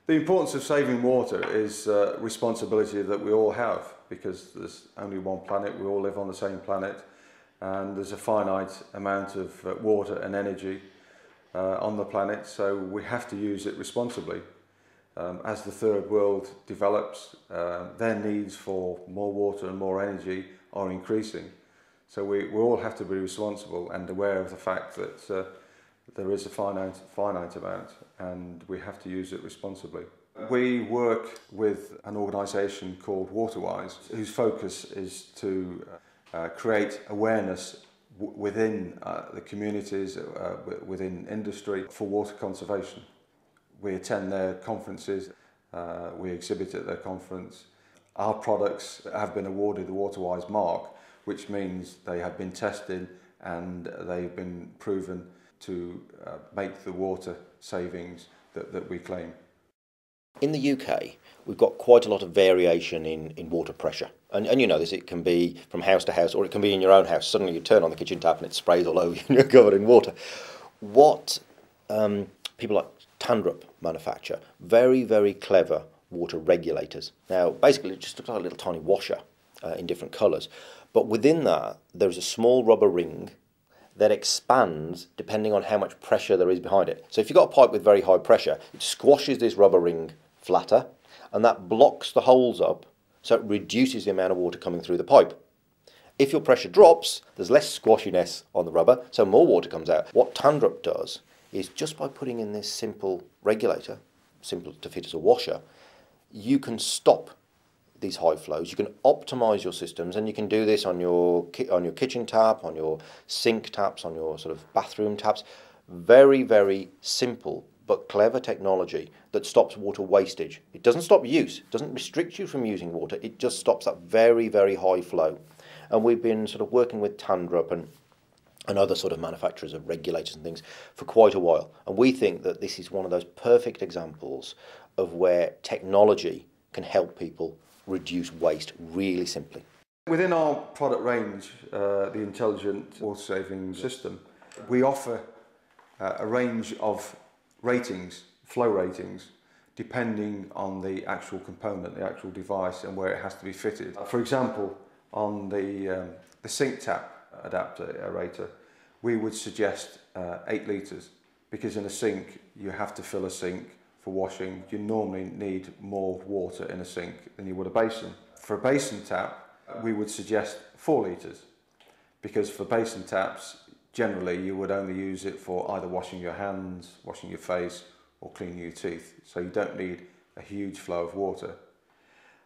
The importance of saving water is a responsibility that we all have, because there's only one planet, we all live on the same planet, and there's a finite amount of water and energy on the planet, so we have to use it responsibly. As the third world develops, their needs for more water and more energy are increasing. So we all have to be responsible and aware of the fact that there is a finite amount, and we have to use it responsibly. We work with an organisation called Waterwise, whose focus is to create awareness within the communities, within industry, for water conservation. We attend their conferences, we exhibit at their conference. Our products have been awarded the Waterwise mark, which means they have been tested and they've been proven to make the water savings that we claim. In the UK, we've got quite a lot of variation in water pressure. And you know this, it can be from house to house, or it can be in your own house. Suddenly you turn on the kitchen tap and it sprays all over you and you're covered in water. What people like Tandrup manufacture, very, very clever water regulators. Now, basically, it's just a little tiny washer in different colours. But within that, there's a small rubber ring that expands depending on how much pressure there is behind it. So if you've got a pipe with very high pressure, it squashes this rubber ring flatter, and that blocks the holes up, so it reduces the amount of water coming through the pipe. If your pressure drops, there's less squashiness on the rubber, so more water comes out. What Tandrup does is, just by putting in this simple regulator, simple to fit as a washer, you can stop these high flows. You can optimize your systems, and you can do this on your kitchen tap, on your sink taps, on your sort of bathroom taps. Very, very simple but clever technology that stops water wastage. It doesn't stop use, it doesn't restrict you from using water, it just stops that very, very high flow. And we've been sort of working with Tandrup and other sort of manufacturers of regulators and things for quite a while. And we think that this is one of those perfect examples of where technology can help people reduce waste really simply. Within our product range, the Intelligent Water Saving System, we offer a range of ratings, flow ratings, depending on the actual component, the actual device, and where it has to be fitted. For example, on the sink tap adapter aerator, we would suggest 8 litres, because in a sink you have to fill a sink for washing. You normally need more water in a sink than you would a basin. For a basin tap, we would suggest 4 litres, because for basin taps, generally you would only use it for either washing your hands, washing your face, or cleaning your teeth. So you don't need a huge flow of water.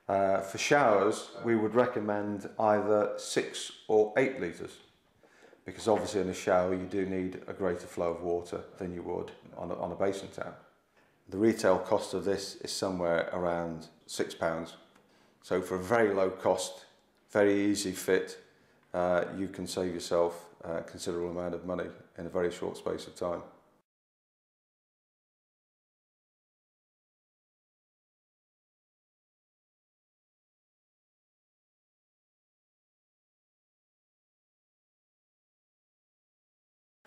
For showers, we would recommend either 6 or 8 litres, because obviously in a shower you do need a greater flow of water than you would on a basin tap. The retail cost of this is somewhere around £6. So for a very low cost, very easy fit, you can save yourself a considerable amount of money in a very short space of time.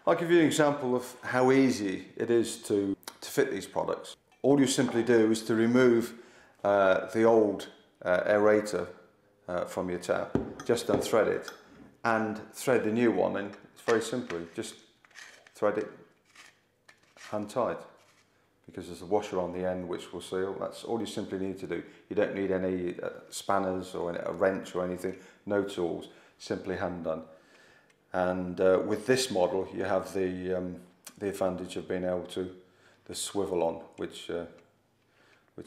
I'll give you an example of how easy it is to fit these products. All you simply do is to remove the old aerator from your tap, just unthread it, and thread the new one in. It's very simple, just thread it hand tight, because there's a washer on the end which will seal. That's all you simply need to do. You don't need any spanners or a wrench or anything, no tools, simply hand done. And with this model, you have the advantage of being able to the swivel on, which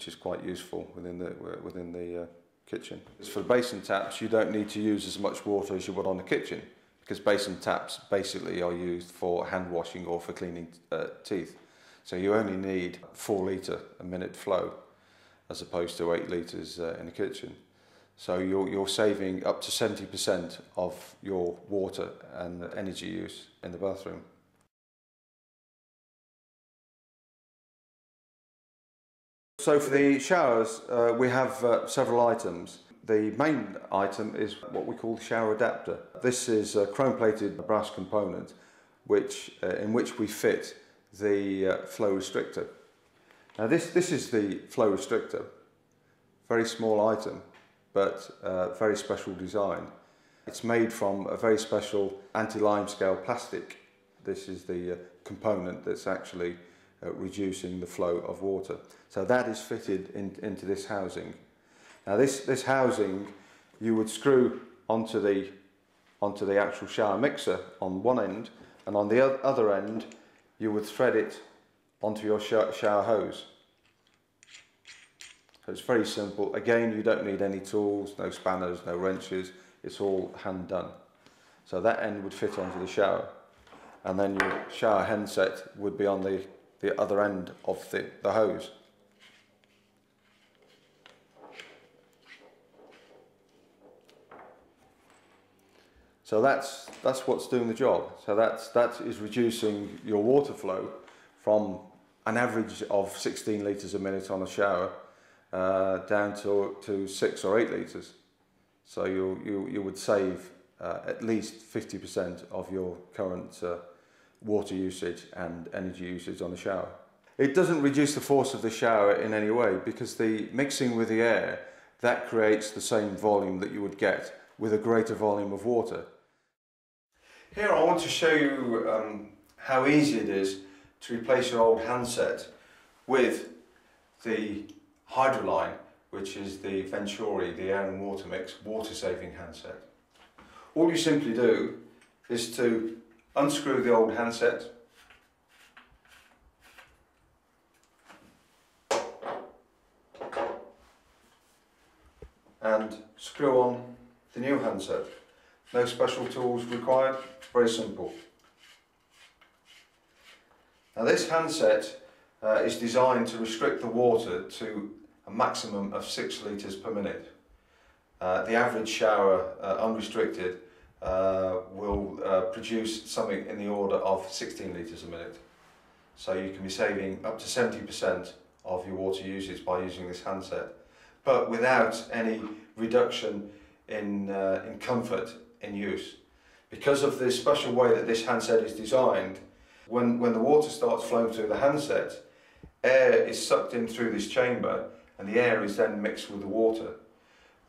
is quite useful within the kitchen. For basin taps, you don't need to use as much water as you would on the kitchen, because basin taps basically are used for hand washing or for cleaning teeth. So you only need 4 litre a minute flow, as opposed to 8 litres in the kitchen. So you're saving up to 70% of your water and energy use in the bathroom. So for the showers, we have several items. The main item is what we call the shower adapter. This is a chrome-plated brass component in which we fit the flow restrictor. Now this is the flow restrictor, very small item, but very special design. It's made from a very special anti-limescale plastic. This is the component that's actually reducing the flow of water. So that is fitted into this housing. Now this housing you would screw onto the actual shower mixer on one end, and on the other end you would thread it onto your shower hose. So it's very simple. Again, you don't need any tools, no spanners, no wrenches. It's all hand done. So that end would fit onto the shower, and then your shower handset would be on the other end of the hose. So that's what's doing the job. So that is reducing your water flow from an average of 16 litres a minute on a shower down to 6 or 8 litres. So you would save at least 50% of your current water usage and energy usage on the shower. It doesn't reduce the force of the shower in any way, because the mixing with the air, that creates the same volume that you would get with a greater volume of water. Here I want to show you how easy it is to replace your old handset with the Hydroline, which is the Venturi, the air and water mix, water saving handset. All you simply do is to unscrew the old handset, and screw on the new handset. No special tools required, very simple. Now this handset is designed to restrict the water to a maximum of 6 litres per minute. The average shower, unrestricted, will produce something in the order of 16 litres a minute. So you can be saving up to 70% of your water usage by using this handset, but without any reduction in comfort in use. Because of the special way that this handset is designed, when the water starts flowing through the handset, air is sucked in through this chamber, and the air is then mixed with the water,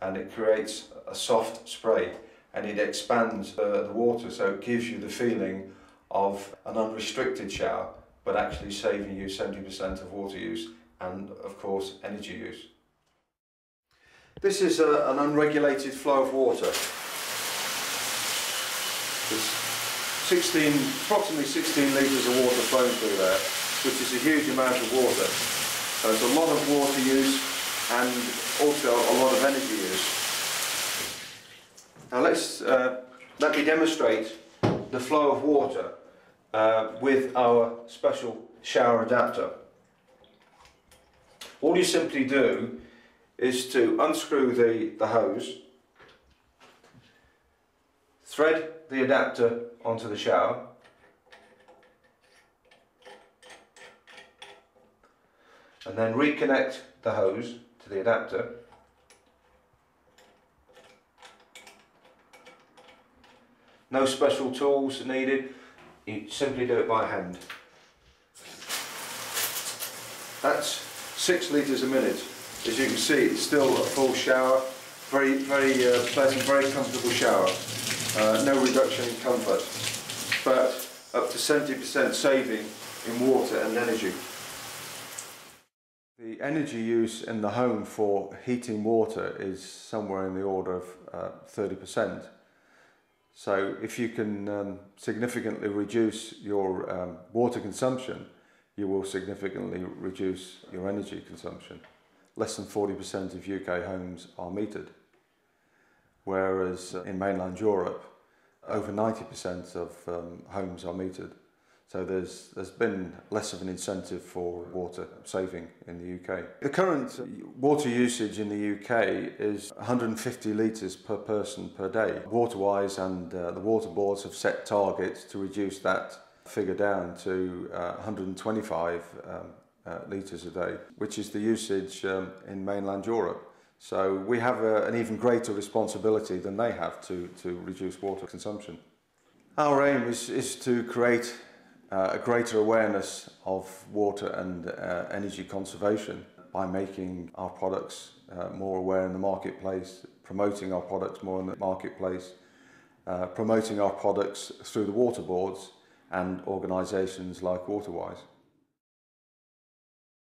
and it creates a soft spray, and it expands the water, so it gives you the feeling of an unrestricted shower, but actually saving you 70% of water use and of course energy use. This is an unregulated flow of water. There's approximately 16 litres of water flowing through there, which is a huge amount of water. So there's a lot of water use and also a lot of energy use. Now let me demonstrate the flow of water with our special shower adapter. All you simply do is to unscrew the hose, thread the adapter onto the shower, and then reconnect the hose to the adapter. No special tools needed, you simply do it by hand. That's 6 litres a minute. As you can see, it's still a full shower, very pleasant, very comfortable shower. No reduction in comfort, but up to 70% saving in water and energy. The energy use in the home for heating water is somewhere in the order of 30%. So if you can significantly reduce your water consumption, you will significantly reduce your energy consumption. Less than 40% of UK homes are metered, whereas in mainland Europe, over 90% of homes are metered. So there's been less of an incentive for water saving in the UK. The current water usage in the UK is 150 litres per person per day. Water-wise, and the water boards have set targets to reduce that figure down to 125 litres a day, which is the usage in mainland Europe. So we have an even greater responsibility than they have to reduce water consumption. Our aim is to create a greater awareness of water and energy conservation by making our products more aware in the marketplace, promoting our products more in the marketplace, promoting our products through the water boards and organisations like Waterwise.